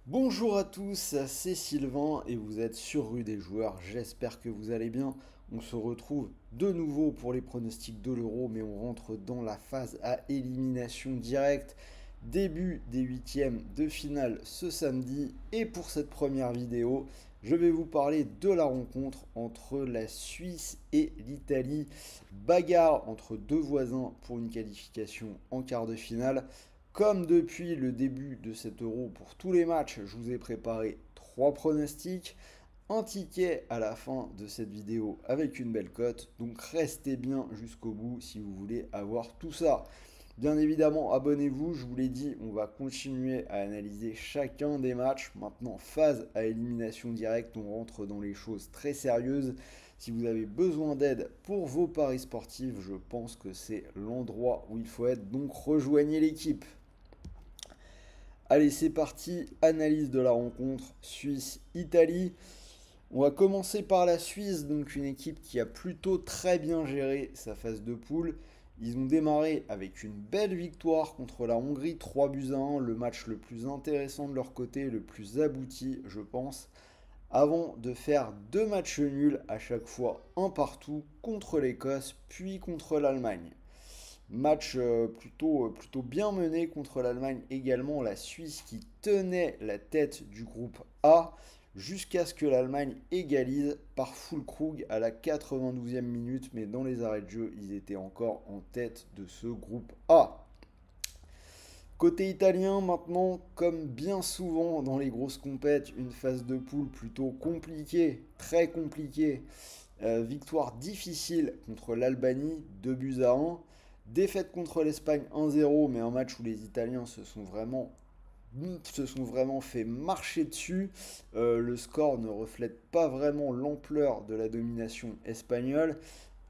Bonjour à tous, c'est Sylvain et vous êtes sur Rue des Joueurs, j'espère que vous allez bien. On se retrouve de nouveau pour les pronostics de l'Euro, mais on rentre dans la phase à élimination directe. Début des huitièmes de finale ce samedi et pour cette première vidéo, je vais vous parler de la rencontre entre la Suisse et l'Italie. Bagarre entre deux voisins pour une qualification en quart de finale. Comme depuis le début de cet euro pour tous les matchs, je vous ai préparé trois pronostics, un ticket à la fin de cette vidéo avec une belle cote. Donc restez bien jusqu'au bout si vous voulez avoir tout ça. Bien évidemment, abonnez-vous, je vous l'ai dit, on va continuer à analyser chacun des matchs. Maintenant, phase à élimination directe, on rentre dans les choses très sérieuses. Si vous avez besoin d'aide pour vos paris sportifs, je pense que c'est l'endroit où il faut être. Donc rejoignez l'équipe. Allez, c'est parti, analyse de la rencontre Suisse-Italie. On va commencer par la Suisse, donc une équipe qui a plutôt très bien géré sa phase de poule. Ils ont démarré avec une belle victoire contre la Hongrie, 3 buts à 1, le match le plus intéressant de leur côté, le plus abouti, je pense, avant de faire deux matchs nuls à chaque fois, un partout contre l'Écosse, puis contre l'Allemagne. Match plutôt bien mené contre l'Allemagne également, la Suisse qui tenait la tête du groupe A jusqu'à ce que l'Allemagne égalise par Füllkrug à la 92e minute, mais dans les arrêts de jeu, ils étaient encore en tête de ce groupe A. Côté italien maintenant, comme bien souvent dans les grosses compètes, une phase de poule plutôt compliquée, très compliquée. Victoire difficile contre l'Albanie, 2 buts à 1. Défaite contre l'Espagne 1-0, mais un match où les Italiens se sont vraiment fait marcher dessus. Le score ne reflète pas vraiment l'ampleur de la domination espagnole.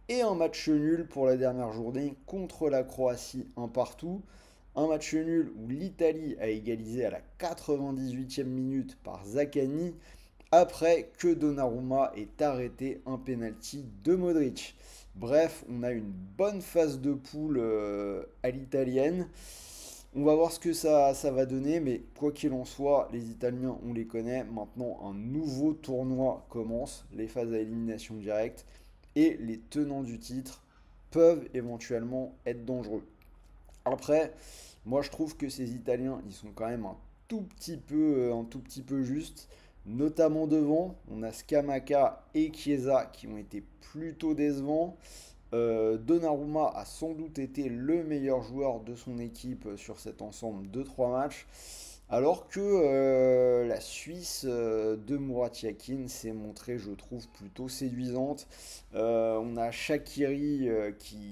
Et un match nul pour la dernière journée contre la Croatie, un partout. Un match nul où l'Italie a égalisé à la 98e minute par Zaccagni après que Donnarumma ait arrêté un penalty de Modric. Bref, on a une bonne phase de poule à l'italienne. On va voir ce que ça va donner, mais quoi qu'il en soit, les Italiens, on les connaît. Maintenant, un nouveau tournoi commence, les phases à élimination directe, et les tenants du titre peuvent éventuellement être dangereux. Après, moi je trouve que ces Italiens, ils sont quand même un tout petit peu justes, notamment devant. On a Scamacca et Chiesa qui ont été plutôt décevants. Donnarumma a sans doute été le meilleur joueur de son équipe sur cet ensemble de 3 matchs. Alors que la Suisse de Murat Yakin s'est montrée, je trouve, plutôt séduisante. On a Shaqiri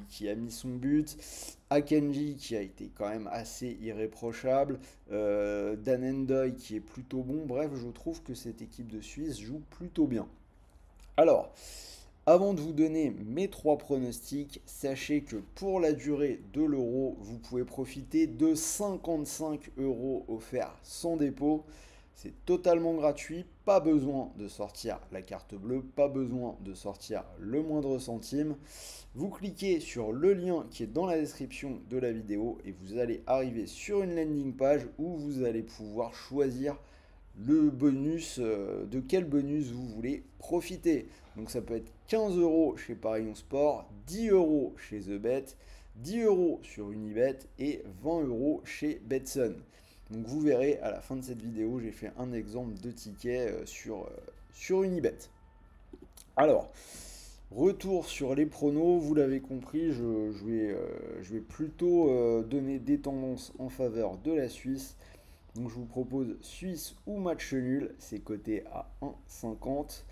qui a mis son but, Akanji qui a été quand même assez irréprochable, Dan Endoy qui est plutôt bon. Bref, je trouve que cette équipe de Suisse joue plutôt bien. Alors, avant de vous donner mes trois pronostics, sachez que pour la durée de l'euro, vous pouvez profiter de 55 euros offerts sans dépôt. C'est totalement gratuit, pas besoin de sortir la carte bleue, pas besoin de sortir le moindre centime. Vous cliquez sur le lien qui est dans la description de la vidéo et vous allez arriver sur une landing page où vous allez pouvoir choisir le bonus, de quel bonus vous voulez profiter. Donc ça peut être 15 euros chez Paris Sport, 10 euros chez TheBet, 10 euros sur Unibet et 20 euros chez Betson. Donc vous verrez à la fin de cette vidéo, j'ai fait un exemple de ticket sur Unibet. Alors, retour sur les pronos, vous l'avez compris, je vais plutôt donner des tendances en faveur de la Suisse. Donc je vous propose Suisse ou match nul, c'est coté à 1,50.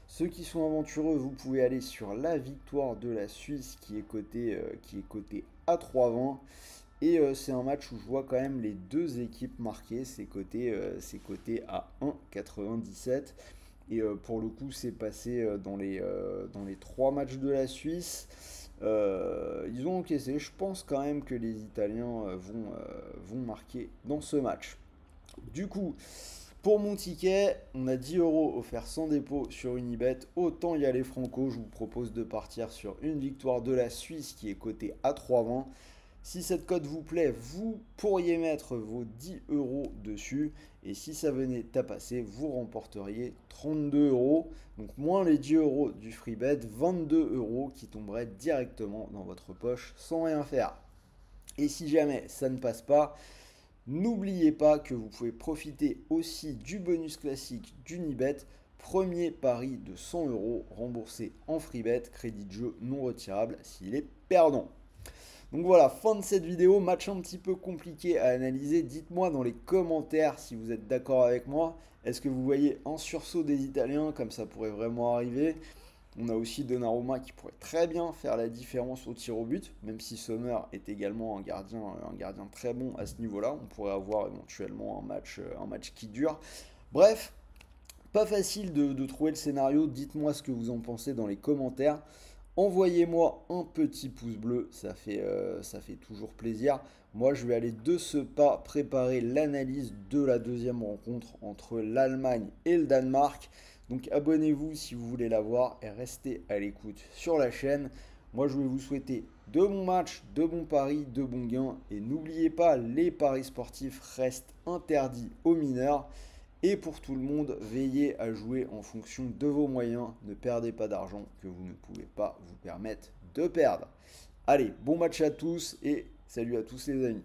Ceux qui sont aventureux, vous pouvez aller sur la victoire de la Suisse qui est coté à 3,20. Et c'est un match où je vois quand même les deux équipes marquées, c'est coté à 1,97. Et pour le coup, c'est passé dans les trois matchs de la Suisse. Ils ont encaissé. Je pense quand même que les Italiens vont marquer dans ce match. Du coup, pour mon ticket, on a 10 euros offerts sans dépôt sur Unibet. Autant y aller franco, je vous propose de partir sur une victoire de la Suisse qui est cotée à 3,20. Si cette cote vous plaît, vous pourriez mettre vos 10 euros dessus. Et si ça venait à passer, vous remporteriez 32 euros. Donc moins les 10 euros du free bet, 22 euros qui tomberaient directement dans votre poche sans rien faire. Et si jamais ça ne passe pas, n'oubliez pas que vous pouvez profiter aussi du bonus classique d'Unibet. Premier pari de 100 euros remboursé en free bet, crédit de jeu non retirable s'il est perdant. Donc voilà, fin de cette vidéo, match un petit peu compliqué à analyser. Dites-moi dans les commentaires si vous êtes d'accord avec moi. Est-ce que vous voyez un sursaut des Italiens comme ça pourrait vraiment arriver? On a aussi Donnarumma qui pourrait très bien faire la différence au tir au but, même si Sommer est également un gardien très bon à ce niveau-là. On pourrait avoir éventuellement un match qui dure. Bref, pas facile de trouver le scénario. Dites-moi ce que vous en pensez dans les commentaires. Envoyez-moi un petit pouce bleu, ça fait toujours plaisir. Moi, je vais aller de ce pas préparer l'analyse de la deuxième rencontre entre l'Allemagne et le Danemark. Donc abonnez-vous si vous voulez la voir et restez à l'écoute sur la chaîne. Moi, je vais vous souhaiter de bons matchs, de bons paris, de bons gains. Et n'oubliez pas, les paris sportifs restent interdits aux mineurs. Et pour tout le monde, veillez à jouer en fonction de vos moyens. Ne perdez pas d'argent que vous ne pouvez pas vous permettre de perdre. Allez, bon match à tous et salut à tous les amis.